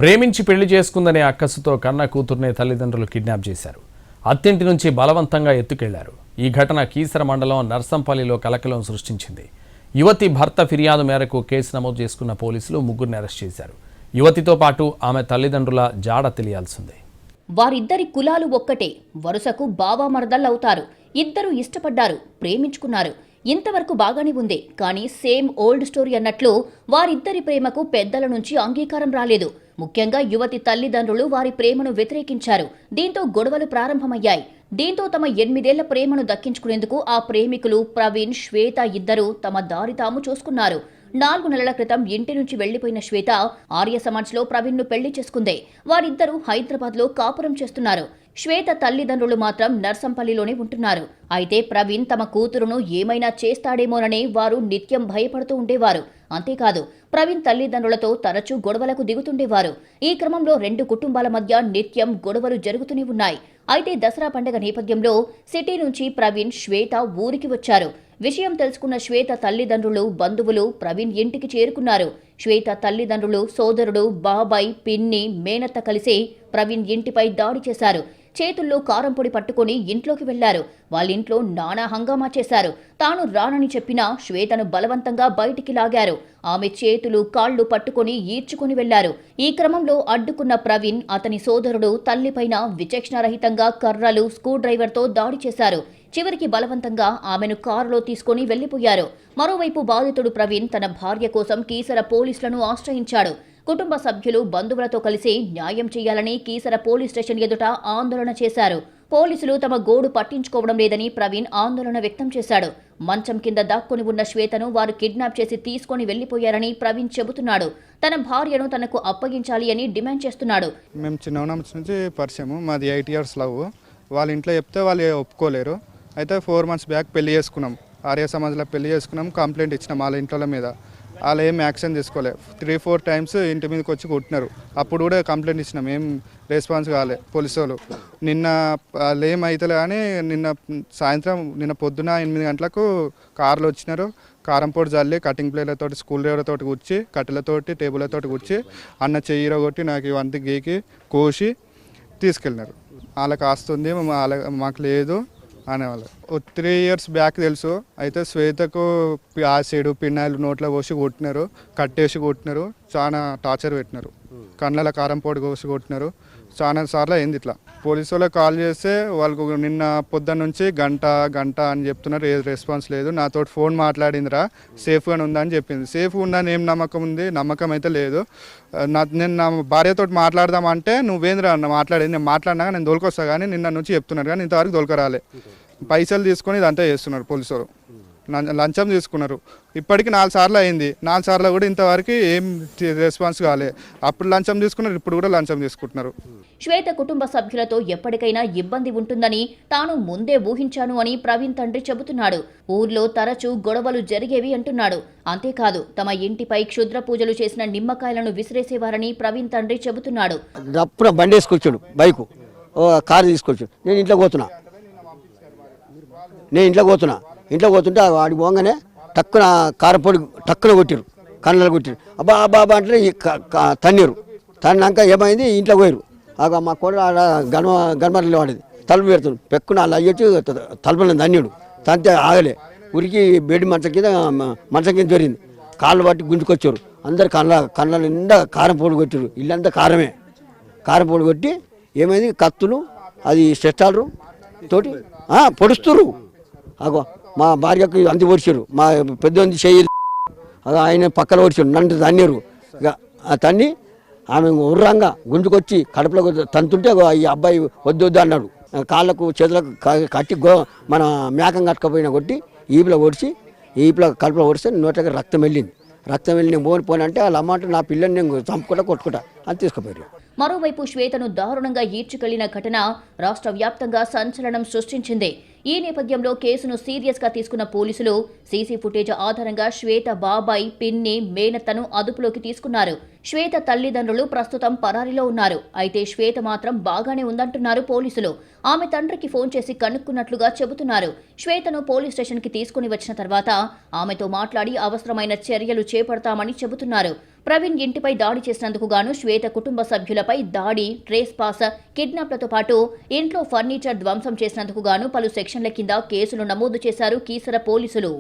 ప్రేమించి పెళ్లి చేసుకుందనే అక్కసుతో కన్న కూతుర్నే తల్లిదండ్రులు కిడ్నాప్ చేశారు. అత్తింటి నుంచి బలవంతంగా ఎత్తుకెళ్లారు. ఈ ఘటన కీసర మండలం నర్సంపల్లిలో కలకలం సృష్టించింది. యువతి భర్త ఫిర్యాదు మేరకు కేసు నమోదు చేసుకున్న పోలీసులు ముగ్గురిని అరెస్ట్ చేశారు. యువతితో పాటు ఆమె తల్లిదండ్రుల జాడ తెలియాల్సిందే. వారిద్దరి కులాలు ఒక్కటే, వరుసకు బావామరదళ్ళవుతారు. ఇద్దరు ఇష్టపడ్డారు, ప్రేమించుకున్నారు. ఇంతవరకు బాగానే ఉంది. కానీ సేమ్ ఓల్డ్ స్టోరీ అన్నట్లు వారిద్దరి ప్రేమకు పెద్దల నుంచి అంగీకారం రాలేదు. ముఖ్యంగా యువతి తల్లిదండ్రులు వారి ప్రేమను వ్యతిరేకించారు. దీంతో గొడవలు ప్రారంభమయ్యాయి. దీంతో తమ 8 ఏళ్ల ప్రేమను దక్కించుకునేందుకు ఆ ప్రేమికులు ప్రవీణ్, శ్వేత ఇద్దరూ తమ దారి తాము చూసుకున్నారు. 4 నెలల క్రితం ఇంటి నుంచి వెళ్లిపోయిన శ్వేత ఆర్య సమాజ్లో ప్రవీణ్ను పెళ్లి చేసుకుంది. వారిద్దరూ హైదరాబాద్లో కాపురం చేస్తున్నారు. శ్వేత తల్లిదండ్రులు మాత్రం నర్సంపల్లిలోనే ఉంటున్నారు. అయితే ప్రవీణ్ తమ కూతురును ఏమైనా చేస్తాడేమోననే వారు నిత్యం భయపడుతూ ఉండేవారు. అంతేకాదు, ప్రవీణ్ తల్లిదండ్రులతో తరచూ గొడవలకు దిగుతుండేవారు. ఈ క్రమంలో 2 కుటుంబాల మధ్య నిత్యం గొడవలు జరుగుతూనే ఉన్నాయి. అయితే దసరా పండుగ నేపథ్యంలో సిటీ నుంచి ప్రవీణ్, శ్వేత ఊరికి వచ్చారు. విషయం తెలుసుకున్న శ్వేత తల్లిదండ్రులు, బంధువులు ప్రవీణ్ ఇంటికి చేరుకున్నారు. శ్వేత తల్లిదండ్రులు, సోదరుడు, బాబాయ్, పిన్ని, మేనత్త కలిసి ప్రవీణ్ ఇంటిపై దాడి చేశారు. చేతుల్లో కారం పొడి పట్టుకుని ఇంట్లోకి వెళ్లారు. వాళ్ళింట్లో నానా హంగామా చేశారు. తాను రానని చెప్పినా శ్వేతను బలవంతంగా బయటికి లాగారు. ఆమె చేతులు, కాళ్లు పట్టుకుని ఈడ్చుకుని వెళ్లారు. ఈ క్రమంలో అడ్డుకున్న ప్రవీణ్, అతని సోదరుడు తల్లిపైన విచక్షణరహితంగా కర్రలు, స్క్రూ డ్రైవర్తో దాడి చేశారు. చివరికి బలవంతంగా ఆమెను కారులో తీసుకుని వెళ్లిపోయారు. మరోవైపు బాధితుడు ప్రవీణ్ తన భార్య కోసం కీసర పోలీసులను ఆశ్రయించాడు. కుటుంబ సభ్యులు, బంధువులతో కలిసి న్యాయం చేయాలని కీసర పోలీస్ స్టేషన్ ఎదుట ఆందోళన చేశారు. పోలీసులు తమ గోడు పట్టించుకోవడం లేదని ప్రవీణ్ ఆందోళన వ్యక్తం చేశాడు. మంచం కింద దాక్కుని ఉన్న శ్వేతను వారు కిడ్నాప్ చేసి తీసుకుని వెళ్లిపోయారని ప్రవీణ్ చెబుతున్నాడు. తన భార్యను తనకు అప్పగించాలి అని డిమాండ్ చేస్తున్నాడు. మేము చిన్నప్పటి నుంచి పరిచయము, మాది 8 years లవ్. వాళ్ళ ఇంట్లో చెప్తే వాళ్ళు ఒప్పుకోలేరు. అయితే 4 months బ్యాక్ పెళ్లి చేసుకున్నాం. ఆర్య సమాజ్లో పెళ్లి చేసుకున్నాం. కంప్లైంట్ ఇచ్చినాం వాళ్ళ ఇంట్లో మీద. వాళ్ళు ఏం యాక్షన్ తీసుకోలే. 3-4 times ఇంటి మీదకి వచ్చి కొట్టినారు. అప్పుడు కూడా కంప్లైంట్ ఇచ్చినాం, ఏం రెస్పాన్స్ కాలే పోలీసు వాళ్ళు. నిన్న వాళ్ళు ఏమైతలే కానీ నిన్న పొద్దున 8 గంటలకు కార్లు వచ్చినారు. కారం పొడి జల్లి కటింగ్ ప్లేట్లతోటి, స్కూల్ డ్రైవర్లతోటి కూర్చి, కట్టెలతోటి, టేబుల్లతోటి కూర్చి అన్న చెయ్యిలో కొట్టి నాకు ఇవంతా గీకి కోసి తీసుకెళ్ళినారు. వాళ్ళకి ఆస్తుంది, మాకు లేదు అనేవాళ్ళు. 3 years బ్యాక్ తెలుసు. అయితే శ్వేతకు యాసిడ్, పిన్నాయిలు నోట్లో పోసి కొట్టినారు, కట్టేసి కొట్టినారు, చాలా టార్చర్ పెట్టినారు. కళ్ళలో కారం పొడి కోసి కొట్టినారు. చాలా సార్లు అయింది ఇట్లా. పోలీసు వాళ్ళకి కాల్ చేస్తే వాళ్ళకు నిన్న పొద్దున్న నుంచి గంట అని చెప్తున్నారు. ఏ రెస్పాన్స్ లేదు. నాతో ఫోన్ మాట్లాడిందిరా, సేఫ్గానే ఉందని చెప్పింది. సేఫ్గా ఉందని ఏం నమ్మకం ఉంది? నమ్మకం అయితే లేదు. నేను నా భార్యతో మాట్లాడదామంటే నువ్వేంద్రా అన్న మాట్లాడేది, నేను మాట్లాడినాక నేను దొరికొస్తా కానీ నిన్న నుంచి చెప్తున్నారు కానీ ఇంతవరకు దొరకరాలే. పైసలు తీసుకొని ఇదంతా చేస్తున్నారు పోలీసు వాళ్ళు. లంచం తీసుకున్నారు. ఇప్పటికి 4 సార్లు అయింది. 4 సార్లు కూడా ఇంతవరకు ఏం రెస్పాన్స్ కాలే. అప్పుడు లంచం తీసుకున్నారు, ఇప్పుడు కూడా లంచం తీసుకుంటున్నారు. శ్వేత కుటుంబ సభ్యులతో ఎప్పటికైనా ఇబ్బంది ఉంటుందని తాను ముందే ఊహించాను అని ప్రవీణ్ తండ్రి చెబుతున్నాడు. ఊర్లో తరచూ గొడవలు జరిగేవి అంటున్నాడు. అంతేకాదు, తమ ఇంటిపై క్షుద్ర పూజలు చేసిన నిమ్మకాయలను విసిరేసేవారని ప్రవీణ్ తండ్రి చెబుతున్నాడు. బండి వేసుకొచ్చాడు, బైకు కారు తీసుకొచ్చాడు. నేను ఇంట్లో పోతున్నా ఇంట్లో పోతుంటే వాడి పోగానే టక్కున కారపొడి టక్కున కొట్టిరు, కళ్ళలో కొట్టిరు. అబ్బా అబ్బా అంటే తన్నీరు. తన్నాక ఏమైంది, ఇంట్లో పోయారు. మా కూడా గన్మర్లు వాడేది తలుపు పెడుతుంది. పెక్కున అలా అయ్యొచ్చు తలుపులను తన్నీడు. తంతే ఆగలే. ఉరికి బెడ్ మంచం కింద దొరింది. కాళ్ళు పట్టి గుంజుకొచ్చారు. అందరు కళ్ళ నిండా కారం పొడి కొట్టారు. ఇల్లంతా కారం పొడి కొట్టి ఏమైంది, కత్తులు, అది స్టెస్టాలరు తోటి పొడుస్తురు. అగో మా భార్యకు అంది ఓడిచారు. మా పెద్ద చెయ్యి ఆయన పక్కన ఓడిచారు. నన్ను తన్నీరు. ఇక తన్ని ఆమె ఉర్రంగా గుంజుకొచ్చి కడుపులో తంతుంటే ఈ అబ్బాయి వద్దు అన్నాడు. కాళ్ళకు చేతులకు కట్టి మన మేకం కట్టుకపోయినా కొట్టి ఈపులో కడుపులో ఓడిస్తే నోట్లకి రక్తం వెళ్ళింది. నేను పోనంటే వాళ్ళ అమ్మంటే నా పిల్లని నేను కొట్టుకుంటా అని తీసుకుపోయారు. మరోవైపు శ్వేతను దారుణంగా ఈడ్చుకెళ్లిన ఘటన రాష్ట్ర వ్యాప్తంగా సంచలనం సృష్టించింది. ఈ నేపథ్యంలో కేసును సీరియస్ గా తీసుకున్న పోలీసులు సీసీ ఫుటేజ్ ఆధారంగా శ్వేత బాబాయ్, పిన్ని, మేనత్తను అదుపులోకి తీసుకున్నారు. శ్వేత తల్లిదండ్రులు ప్రస్తుతం పరారీలో ఉన్నారు. అయితే శ్వేత మాత్రం బాగానే ఉందంటున్నారు పోలీసులు. ఆమె తండ్రికి ఫోన్ చేసి కనుక్కున్నట్లుగా చెబుతున్నారు. శ్వేతను పోలీస్ స్టేషన్కి తీసుకుని వచ్చిన తర్వాత ఆమెతో మాట్లాడి అవసరమైన చర్యలు చేపడతామని చెబుతున్నారు. ప్రవీణ్ ఇంటిపై దాడి చేసినందుకు గాను శ్వేత కుటుంబ సభ్యులపై దాడి, ట్రేస్ పాస్, కిడ్నాప్లతో పాటు ఇంట్లో ఫర్నిచర్ ధ్వంసం చేసినందుకు గాను పలు సెక్షన్ల కింద కేసులు నమోదు చేశారు కీసర పోలీసులు.